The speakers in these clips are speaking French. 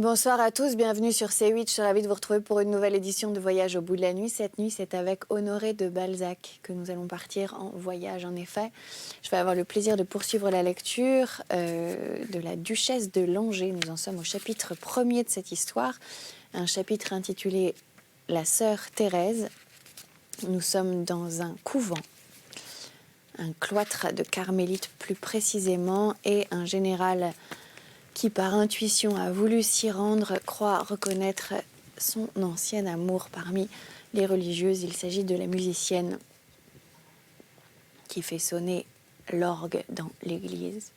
Bonsoir à tous, bienvenue sur C8. Je suis ravie de vous retrouver pour une nouvelle édition de Voyage au bout de la nuit. Cette nuit, c'est avec Honoré de Balzac que nous allons partir en voyage. En effet, je vais avoir le plaisir de poursuivre la lecture de la Duchesse de Langeais. Nous en sommes au chapitre 1er de cette histoire, un chapitre intitulé La sœur Thérèse. Nous sommes dans un couvent, un cloître de carmélites plus précisément, et un général qui par intuition a voulu s'y rendre, croit reconnaître son ancien amour parmi les religieuses. Il s'agit de la musicienne qui fait sonner l'orgue dans l'église.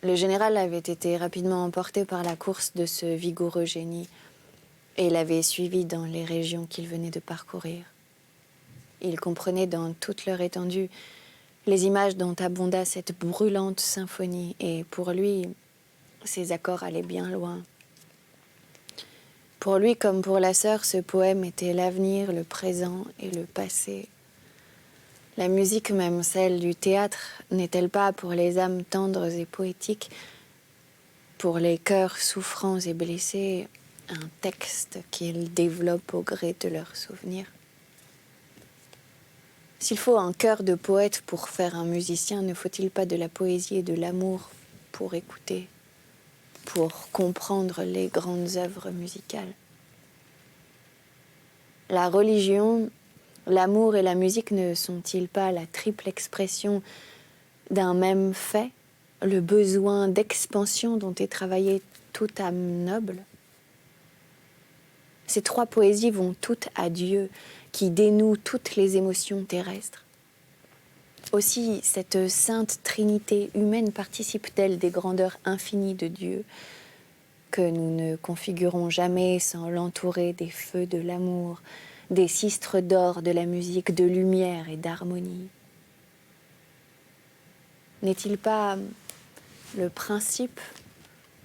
Le général avait été rapidement emporté par la course de ce vigoureux génie et l'avait suivi dans les régions qu'il venait de parcourir. Il comprenait dans toute leur étendue les images dont abonda cette brûlante symphonie, et pour lui, ces accords allaient bien loin. Pour lui, comme pour la sœur, ce poème était l'avenir, le présent et le passé. La musique, même celle du théâtre, n'est-elle pas pour les âmes tendres et poétiques, pour les cœurs souffrants et blessés, un texte qu'ils développent au gré de leurs souvenirs? S'il faut un cœur de poète pour faire un musicien, ne faut-il pas de la poésie et de l'amour pour écouter, pour comprendre les grandes œuvres musicales? La religion, l'amour et la musique ne sont-ils pas la triple expression d'un même fait, le besoin d'expansion dont est travaillée toute âme noble? Ces trois poésies vont toutes à Dieu, qui dénoue toutes les émotions terrestres. Aussi, cette sainte trinité humaine participe-t-elle des grandeurs infinies de Dieu, que nous ne configurons jamais sans l'entourer des feux de l'amour, des sistres d'or de la musique, de lumière et d'harmonie? N'est-il pas le principe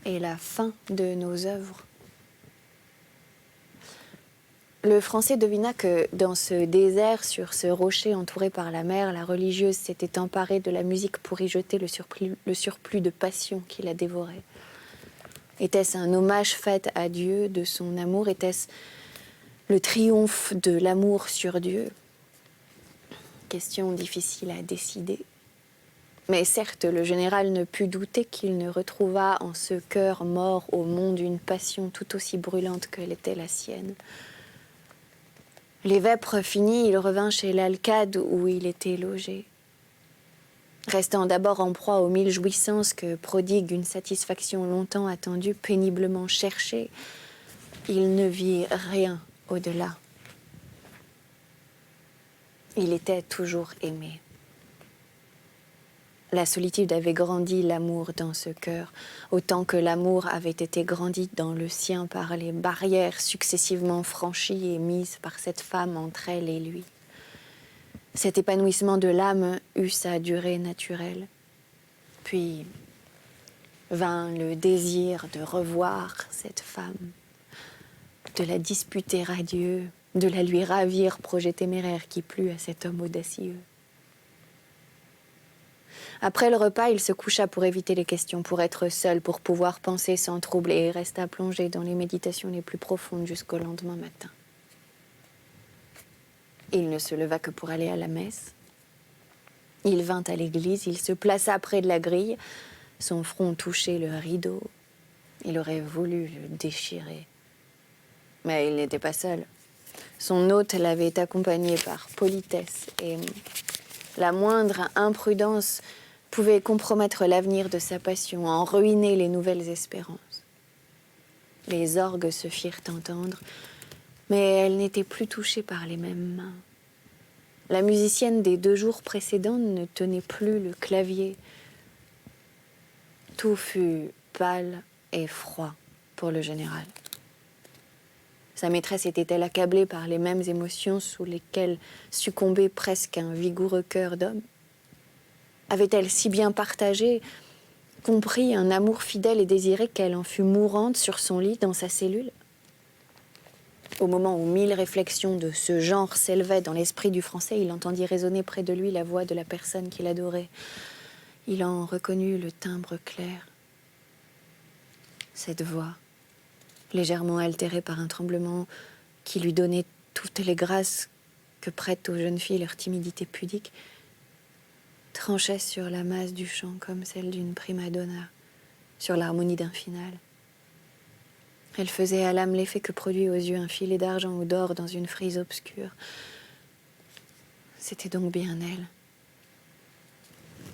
et la fin de nos œuvres? Le Français devina que dans ce désert, sur ce rocher entouré par la mer, la religieuse s'était emparée de la musique pour y jeter le surplus de passion qui la dévorait. Était-ce un hommage fait à Dieu de son amour? Était-ce le triomphe de l'amour sur Dieu? Question difficile à décider. Mais certes, le général ne put douter qu'il ne retrouvât en ce cœur mort au monde une passion tout aussi brûlante qu'elle était la sienne. Les vêpres finies, il revint chez l'Alcade où il était logé. Restant d'abord en proie aux 1000 jouissances que prodigue une satisfaction longtemps attendue, péniblement cherchée, il ne vit rien au-delà. Il était toujours aimé. La solitude avait grandi l'amour dans ce cœur, autant que l'amour avait été grandi dans le sien par les barrières successivement franchies et mises par cette femme entre elle et lui. Cet épanouissement de l'âme eut sa durée naturelle. Puis vint le désir de revoir cette femme, de la disputer à Dieu, de la lui ravir, projet téméraire qui plut à cet homme audacieux. Après le repas, il se coucha pour éviter les questions, pour être seul, pour pouvoir penser sans trouble, et resta plongé dans les méditations les plus profondes jusqu'au lendemain matin. Il ne se leva que pour aller à la messe. Il vint à l'église, il se plaça près de la grille, son front touchait le rideau. Il aurait voulu le déchirer. Mais il n'était pas seul. Son hôte l'avait accompagné par politesse, et la moindre imprudence pouvait compromettre l'avenir de sa passion, en ruiner les nouvelles espérances. Les orgues se firent entendre, mais elles n'étaient plus touchées par les mêmes mains. La musicienne des 2 jours précédents ne tenait plus le clavier. Tout fut pâle et froid pour le général. Sa maîtresse était-elle accablée par les mêmes émotions sous lesquelles succombait presque un vigoureux cœur d'homme? Avait-elle si bien partagé, compris un amour fidèle et désiré qu'elle en fut mourante sur son lit dans sa cellule? Au moment où 1000 réflexions de ce genre s'élevaient dans l'esprit du Français, il entendit résonner près de lui la voix de la personne qu'il adorait. Il en reconnut le timbre clair. Cette voix, légèrement altérée par un tremblement qui lui donnait toutes les grâces que prêtent aux jeunes filles leur timidité pudique, tranchait sur la masse du chant comme celle d'une prima donna, sur l'harmonie d'un final. Elle faisait à l'âme l'effet que produit aux yeux un filet d'argent ou d'or dans une frise obscure. C'était donc bien elle.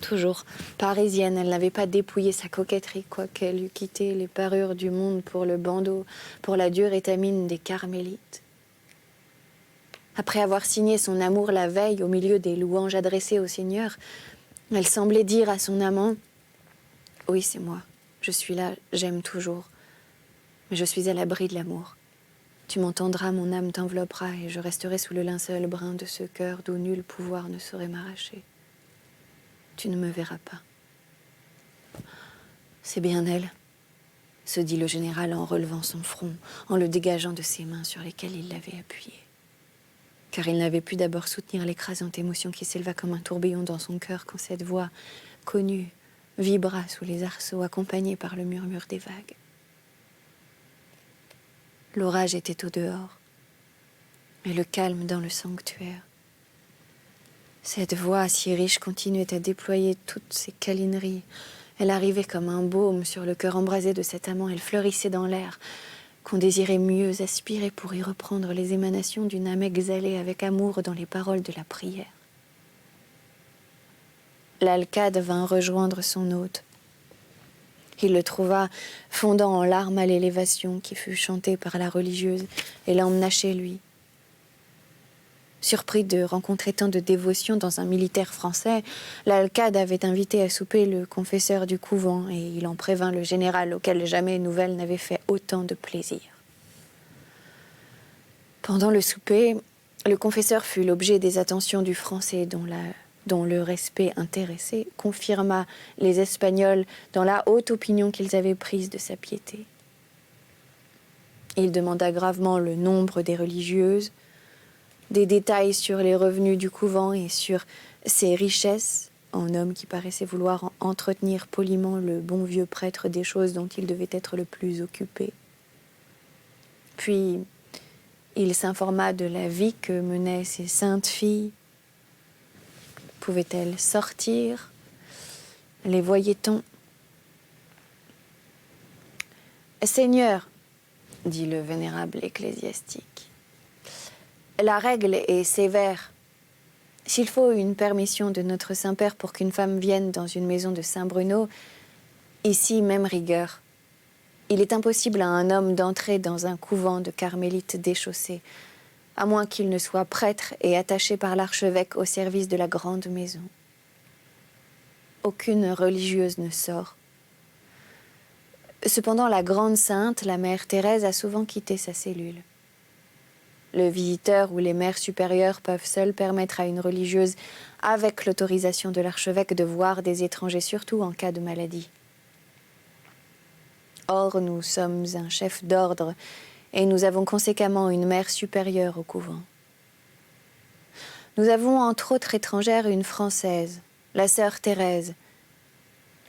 Toujours parisienne, elle n'avait pas dépouillé sa coquetterie, quoiqu'elle eût quitté les parures du monde pour le bandeau, pour la dure étamine des carmélites. Après avoir signé son amour la veille au milieu des louanges adressées au Seigneur, elle semblait dire à son amant « Oui, c'est moi, je suis là, j'aime toujours, mais je suis à l'abri de l'amour. Tu m'entendras, mon âme t'enveloppera et je resterai sous le linceul brun de ce cœur d'où nul pouvoir ne saurait m'arracher. Tu ne me verras pas. » C'est bien elle, se dit le général en relevant son front, en le dégageant de ses mains sur lesquelles il l'avait appuyé. Car il n'avait pu d'abord soutenir l'écrasante émotion qui s'éleva comme un tourbillon dans son cœur quand cette voix connue vibra sous les arceaux accompagnée par le murmure des vagues. L'orage était au dehors, et le calme dans le sanctuaire. Cette voix si riche continuait à déployer toutes ses câlineries. Elle arrivait comme un baume sur le cœur embrasé de cet amant. Elle fleurissait dans l'air, qu'on désirait mieux aspirer pour y reprendre les émanations d'une âme exhalée avec amour dans les paroles de la prière. L'alcade vint rejoindre son hôte. Il le trouva fondant en larmes à l'élévation qui fut chantée par la religieuse et l'emmena chez lui. Surpris de rencontrer tant de dévotion dans un militaire français, l'alcade avait invité à souper le confesseur du couvent et il en prévint le général auquel jamais nouvelle n'avait fait autant de plaisir. Pendant le souper, le confesseur fut l'objet des attentions du Français dont le respect intéressé confirma les Espagnols dans la haute opinion qu'ils avaient prise de sa piété. Il demanda gravement le nombre des religieuses, des détails sur les revenus du couvent et sur ses richesses, en homme qui paraissait vouloir entretenir poliment le bon vieux prêtre des choses dont il devait être le plus occupé. Puis, il s'informa de la vie que menaient ces saintes filles. Pouvaient-elles sortir? Les voyait-on? « Seigneur, dit le vénérable ecclésiastique, la règle est sévère. S'il faut une permission de notre Saint-Père pour qu'une femme vienne dans une maison de Saint-Bruno, ici même rigueur. Il est impossible à un homme d'entrer dans un couvent de carmélites déchaussés, à moins qu'il ne soit prêtre et attaché par l'archevêque au service de la grande maison. Aucune religieuse ne sort. Cependant, la grande sainte, la mère Thérèse, a souvent quitté sa cellule. Le visiteur ou les mères supérieures peuvent seuls permettre à une religieuse, avec l'autorisation de l'archevêque, de voir des étrangers, surtout en cas de maladie. Or, nous sommes un chef d'ordre et nous avons conséquemment une mère supérieure au couvent. Nous avons entre autres étrangères une Française, la sœur Thérèse,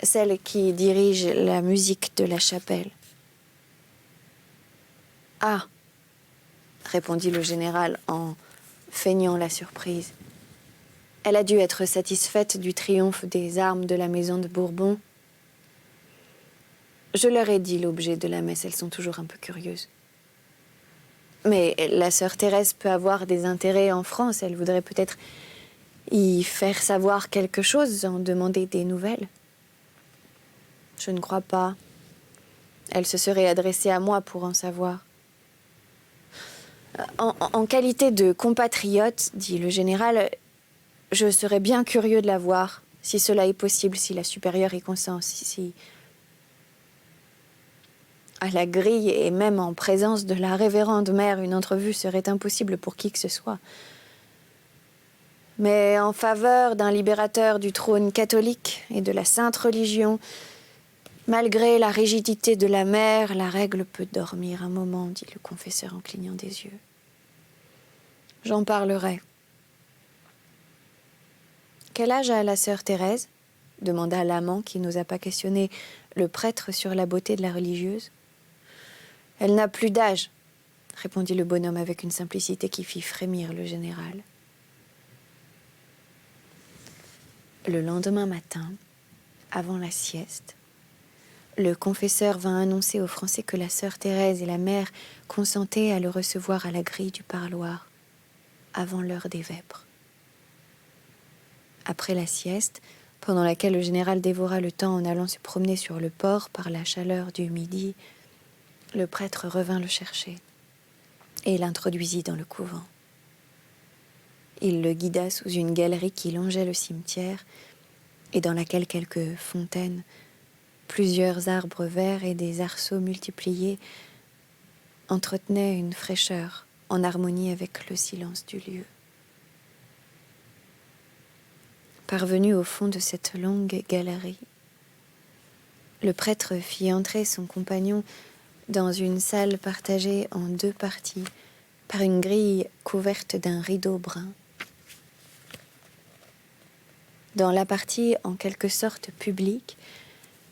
celle qui dirige la musique de la chapelle. « Ah !» répondit le général en feignant la surprise. Elle a dû être satisfaite du triomphe des armes de la maison de Bourbon. Je leur ai dit l'objet de la messe, elles sont toujours un peu curieuses. Mais la sœur Thérèse peut avoir des intérêts en France, elle voudrait peut-être y faire savoir quelque chose, en demander des nouvelles. Je ne crois pas. Elle se serait adressée à moi pour en savoir. En qualité de compatriote, dit le général, je serais bien curieux de la voir, si cela est possible, si la supérieure y consent, si... À la grille et même en présence de la révérende mère, une entrevue serait impossible pour qui que ce soit. Mais en faveur d'un libérateur du trône catholique et de la sainte religion, malgré la rigidité de la mère, la règle peut dormir un moment, dit le confesseur en clignant des yeux. J'en parlerai. Quel âge a la sœur Thérèse ? Demanda l'amant qui n'osa pas questionner le prêtre sur la beauté de la religieuse. Elle n'a plus d'âge, répondit le bonhomme avec une simplicité qui fit frémir le général. Le lendemain matin, avant la sieste, le confesseur vint annoncer aux Français que la sœur Thérèse et la mère consentaient à le recevoir à la grille du parloir, avant l'heure des vêpres. Après la sieste, pendant laquelle le général dévora le temps en allant se promener sur le port par la chaleur du midi, le prêtre revint le chercher et l'introduisit dans le couvent. Il le guida sous une galerie qui longeait le cimetière et dans laquelle quelques fontaines, plusieurs arbres verts et des arceaux multipliés entretenaient une fraîcheur en harmonie avec le silence du lieu. Parvenu au fond de cette longue galerie, le prêtre fit entrer son compagnon dans une salle partagée en deux parties par une grille couverte d'un rideau brun. Dans la partie en quelque sorte publique,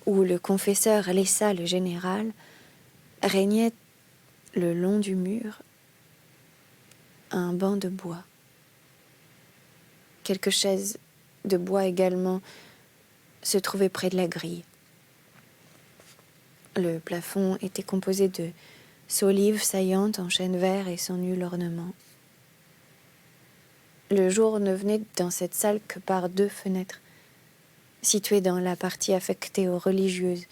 où le confesseur laissa le général, régnait le long du mur un banc de bois. Quelques chaises de bois également se trouvaient près de la grille. Le plafond était composé de solives saillantes en chêne vert et sans nul ornement. Le jour ne venait dans cette salle que par deux fenêtres, situées dans la partie affectée aux religieuses,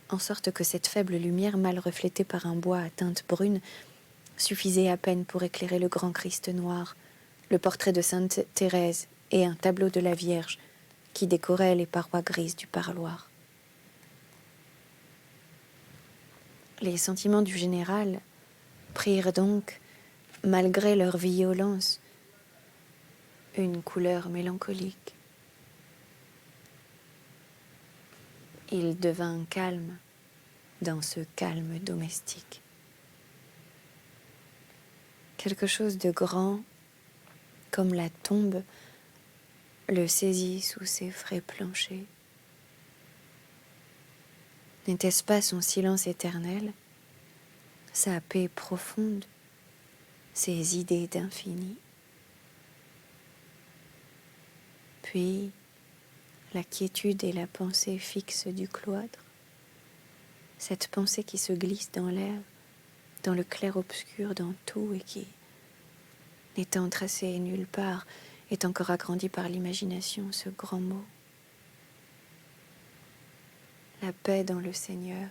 en sorte que cette faible lumière, mal reflétée par un bois à teinte brune, suffisait à peine pour éclairer le grand Christ noir, le portrait de Sainte Thérèse et un tableau de la Vierge qui décorait les parois grises du parloir. Les sentiments du général prirent donc, malgré leur violence, une couleur mélancolique. Il devint calme dans ce calme domestique. Quelque chose de grand, comme la tombe, le saisit sous ses frais planchers. N'était-ce pas son silence éternel, sa paix profonde, ses idées d'infini? Puis, la quiétude et la pensée fixe du cloître, cette pensée qui se glisse dans l'air, dans le clair-obscur, dans tout, et qui, n'étant tracée nulle part, est encore agrandie par l'imagination, ce grand mot. La paix dans le Seigneur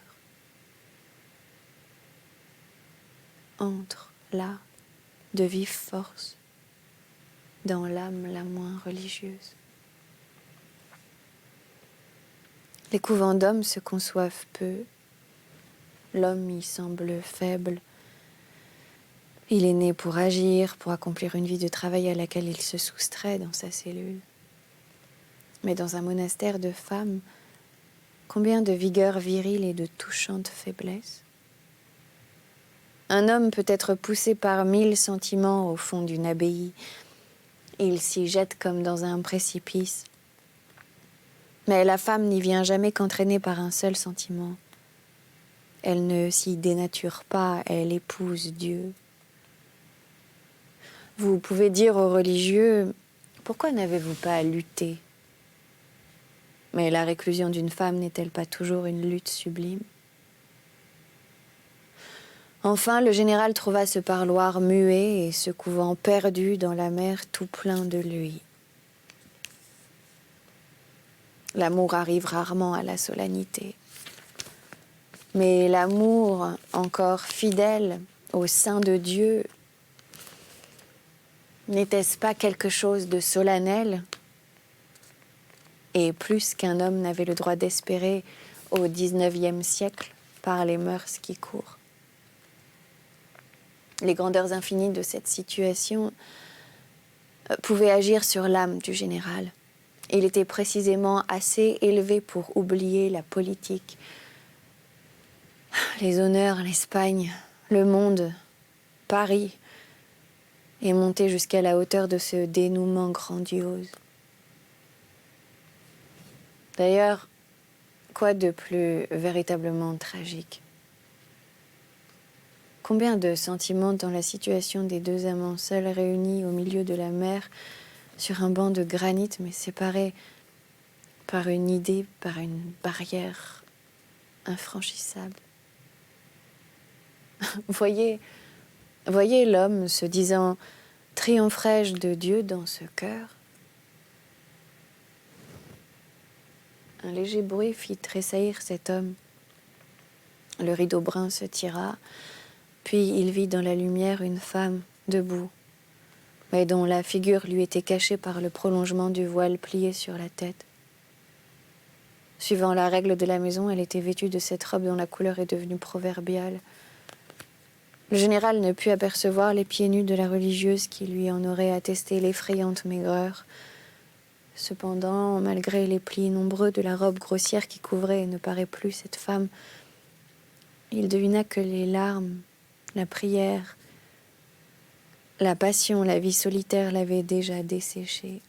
entre là, de vive force, dans l'âme la moins religieuse. Les couvents d'hommes se conçoivent peu. L'homme y semble faible. Il est né pour agir, pour accomplir une vie de travail à laquelle il se soustrait dans sa cellule. Mais dans un monastère de femmes, combien de vigueur virile et de touchante faiblesse? Un homme peut être poussé par 1000 sentiments au fond d'une abbaye. Il s'y jette comme dans un précipice. Mais la femme n'y vient jamais qu'entraînée par un seul sentiment. Elle ne s'y dénature pas, elle épouse Dieu. Vous pouvez dire aux religieux, pourquoi n'avez-vous pas lutté? Mais la réclusion d'une femme n'est-elle pas toujours une lutte sublime? Enfin, le général trouva ce parloir muet et ce couvent perdu dans la mer tout plein de lui. L'amour arrive rarement à la solennité. Mais l'amour, encore fidèle au sein de Dieu, n'était-ce pas quelque chose de solennel? Et plus qu'un homme n'avait le droit d'espérer au XIXe siècle par les mœurs qui courent. Les grandeurs infinies de cette situation pouvaient agir sur l'âme du général. Il était précisément assez élevé pour oublier la politique, les honneurs, l'Espagne, le monde, Paris, et monter jusqu'à la hauteur de ce dénouement grandiose. D'ailleurs, quoi de plus véritablement tragique? Combien de sentiments dans la situation des deux amants seuls réunis au milieu de la mer, sur un banc de granit, mais séparés par une idée, par une barrière infranchissable. Voyez l'homme se disant « Triompherai-je de Dieu dans ce cœur ?» Un léger bruit fit tressaillir cet homme. Le rideau brun se tira, puis il vit dans la lumière une femme debout, mais dont la figure lui était cachée par le prolongement du voile plié sur la tête. Suivant la règle de la maison, elle était vêtue de cette robe dont la couleur est devenue proverbiale. Le général ne put apercevoir les pieds nus de la religieuse qui lui en aurait attesté l'effrayante maigreur. Cependant, malgré les plis nombreux de la robe grossière qui couvrait et ne paraît plus cette femme, il devina que les larmes, la prière, la passion, la vie solitaire l'avaient déjà desséchée.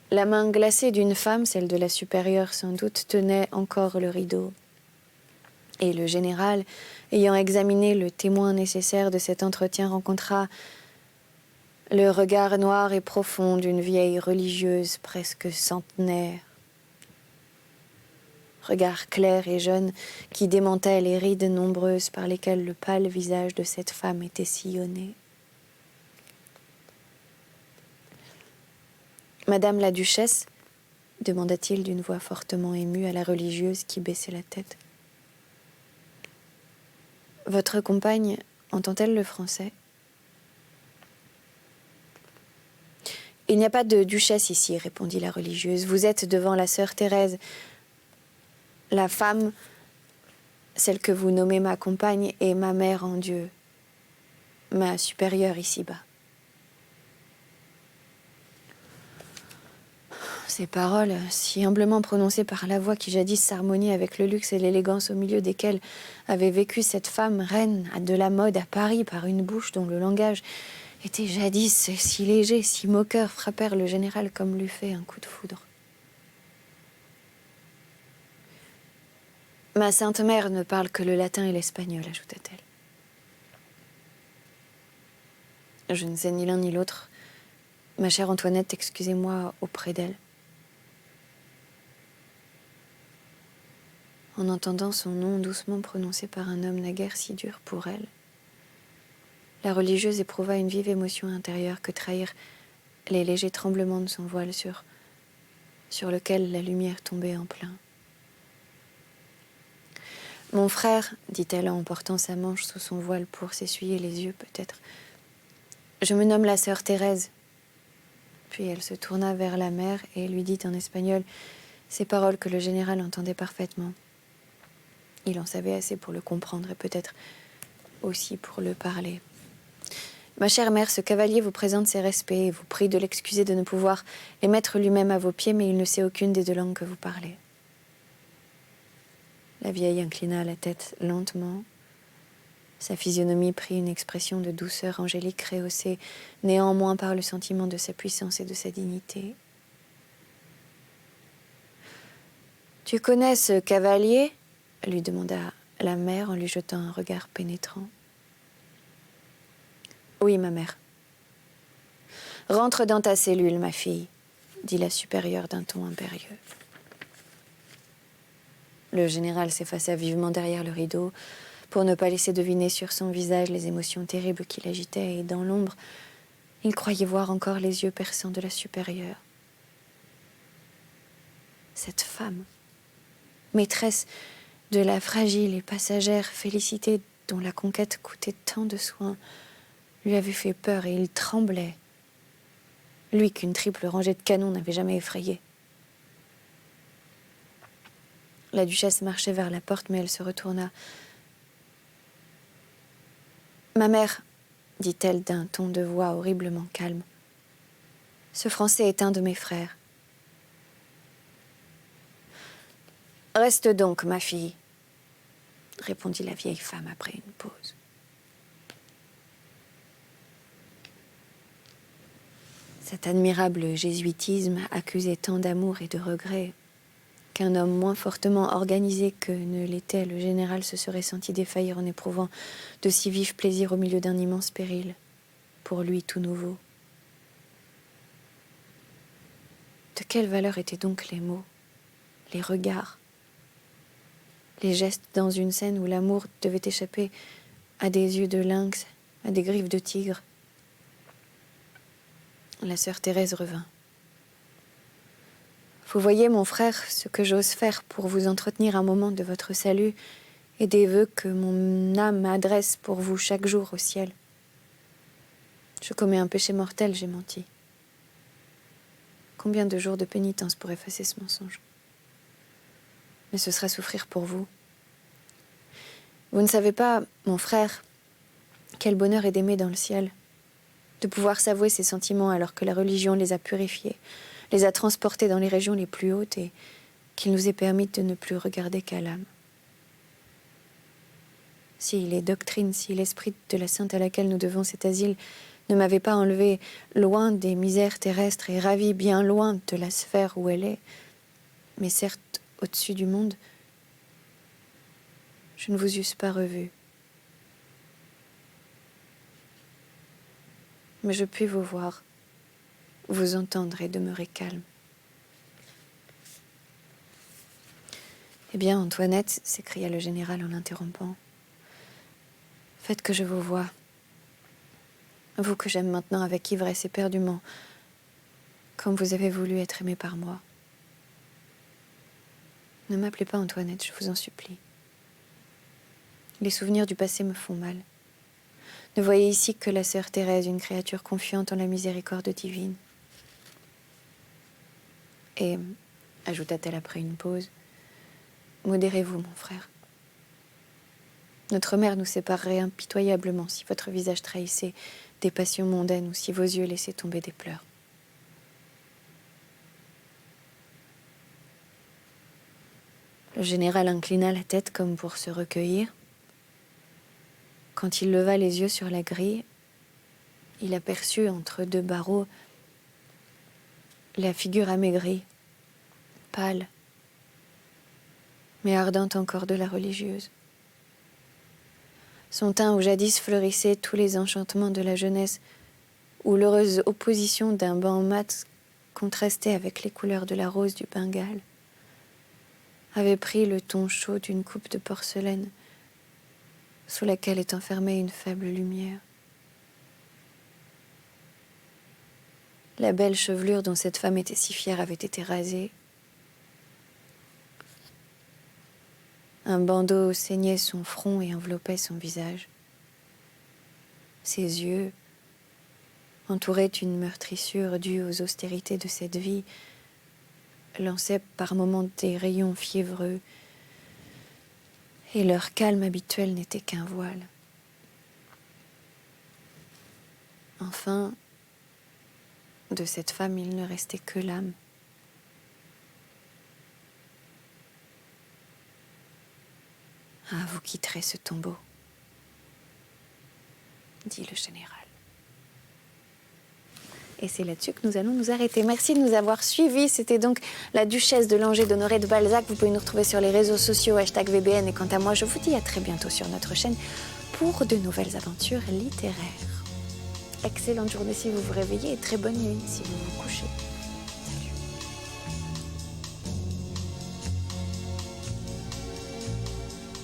La main glacée d'une femme, celle de la supérieure sans doute, tenait encore le rideau. Et le général, ayant examiné le témoin nécessaire de cet entretien, rencontra le regard noir et profond d'une vieille religieuse presque centenaire. Regard clair et jeune qui démentait les rides nombreuses par lesquelles le pâle visage de cette femme était sillonné. « Madame la duchesse ?» demanda-t-il d'une voix fortement émue à la religieuse qui baissait la tête. « Votre compagne entend-elle le français ?» « Il n'y a pas de duchesse ici, » répondit la religieuse. « Vous êtes devant la sœur Thérèse. La femme, celle que vous nommez ma compagne, est ma mère en Dieu, ma supérieure ici-bas. » Ces paroles, si humblement prononcées par la voix qui jadis s'harmoniait avec le luxe et l'élégance au milieu desquels avait vécu cette femme reine de la mode à Paris par une bouche dont le langage était jadis si léger, si moqueur, frappèrent le général comme l'eût fait un coup de foudre. « Ma sainte mère ne parle que le latin et l'espagnol, » ajouta-t-elle. « Je ne sais ni l'un ni l'autre. Ma chère Antoinette, excusez-moi auprès d'elle. » En entendant son nom doucement prononcé par un homme naguère si dur pour elle, la religieuse éprouva une vive émotion intérieure que trahirent les légers tremblements de son voile sur lequel la lumière tombait en plein. « Mon frère, dit-elle en portant sa manche sous son voile pour s'essuyer les yeux peut-être, je me nomme la sœur Thérèse. » Puis elle se tourna vers la mère et lui dit en espagnol ces paroles que le général entendait parfaitement. Il en savait assez pour le comprendre et peut-être aussi pour le parler. « Ma chère mère, ce cavalier vous présente ses respects et vous prie de l'excuser de ne pouvoir les mettre lui-même à vos pieds, mais il ne sait aucune des deux langues que vous parlez. » La vieille inclina la tête lentement. Sa physionomie prit une expression de douceur angélique rehaussée néanmoins par le sentiment de sa puissance et de sa dignité. « Tu connais ce cavalier ?» lui demanda la mère en lui jetant un regard pénétrant. « Oui, ma mère. »« Rentre dans ta cellule, ma fille, » dit la supérieure d'un ton impérieux. Le général s'effaça vivement derrière le rideau pour ne pas laisser deviner sur son visage les émotions terribles qui l'agitaient, et dans l'ombre, il croyait voir encore les yeux perçants de la supérieure. Cette femme, maîtresse de la fragile et passagère Félicité dont la conquête coûtait tant de soins, lui avait fait peur et il tremblait, lui qu'une triple rangée de canons n'avait jamais effrayé. La duchesse marchait vers la porte, mais elle se retourna. « Ma mère, » dit-elle d'un ton de voix horriblement calme, « ce Français est un de mes frères. »« Reste donc, ma fille, » répondit la vieille femme après une pause. Cet admirable jésuitisme accusait tant d'amour et de regret qu'un homme moins fortement organisé que ne l'était le général se serait senti défaillir en éprouvant de si vifs plaisirs au milieu d'un immense péril, pour lui tout nouveau. De quelle valeur étaient donc les mots, les regards, les gestes dans une scène où l'amour devait échapper à des yeux de lynx, à des griffes de tigre? La sœur Thérèse revint. Vous voyez, mon frère, ce que j'ose faire pour vous entretenir un moment de votre salut et des vœux que mon âme adresse pour vous chaque jour au ciel. Je commets un péché mortel, j'ai menti. Combien de jours de pénitence pour effacer ce mensonge? Mais ce sera souffrir pour vous. Vous ne savez pas, mon frère, quel bonheur est d'aimer dans le ciel, de pouvoir s'avouer ses sentiments alors que la religion les a purifiés, les a transportés dans les régions les plus hautes et qu'il nous est permis de ne plus regarder qu'à l'âme. Si les doctrines, si l'esprit de la sainte à laquelle nous devons cet asile ne m'avait pas enlevé loin des misères terrestres et ravi bien loin de la sphère où elle est, mais certes au-dessus du monde, je ne vous eusse pas revu. Mais je puis vous voir, vous entendre et demeurer calme. Eh bien, Antoinette, s'écria le général en l'interrompant, faites que je vous voie. Vous que j'aime maintenant avec ivresse éperdument, comme vous avez voulu être aimée par moi. Ne m'appelez pas Antoinette, je vous en supplie. Les souvenirs du passé me font mal. Ne voyez ici que la sœur Thérèse, une créature confiante en la miséricorde divine. Et, ajouta-t-elle après une pause, modérez-vous, mon frère. Notre mère nous séparerait impitoyablement si votre visage trahissait des passions mondaines ou si vos yeux laissaient tomber des pleurs. Le général inclina la tête comme pour se recueillir. Quand il leva les yeux sur la grille, il aperçut entre deux barreaux la figure amaigrie, pâle, mais ardente encore de la religieuse. Son teint où jadis fleurissaient tous les enchantements de la jeunesse, où l'heureuse opposition d'un banc mat contrastait avec les couleurs de la rose du Bengale, avait pris le ton chaud d'une coupe de porcelaine sous laquelle est enfermée une faible lumière. La belle chevelure dont cette femme était si fière avait été rasée. Un bandeau ceignait son front et enveloppait son visage. Ses yeux, entourés d'une meurtrissure due aux austérités de cette vie, lançaient par moments des rayons fiévreux, et leur calme habituel n'était qu'un voile. Enfin, de cette femme, il ne restait que l'âme. Ah, vous quitterez ce tombeau, dit le général. Et c'est là-dessus que nous allons nous arrêter. Merci de nous avoir suivis. C'était donc la duchesse de Langeais d'Honoré de Balzac. Vous pouvez nous retrouver sur les réseaux sociaux, #VBN. Et quant à moi, je vous dis à très bientôt sur notre chaîne pour de nouvelles aventures littéraires. Excellente journée si vous vous réveillez et très bonne nuit si vous vous couchez.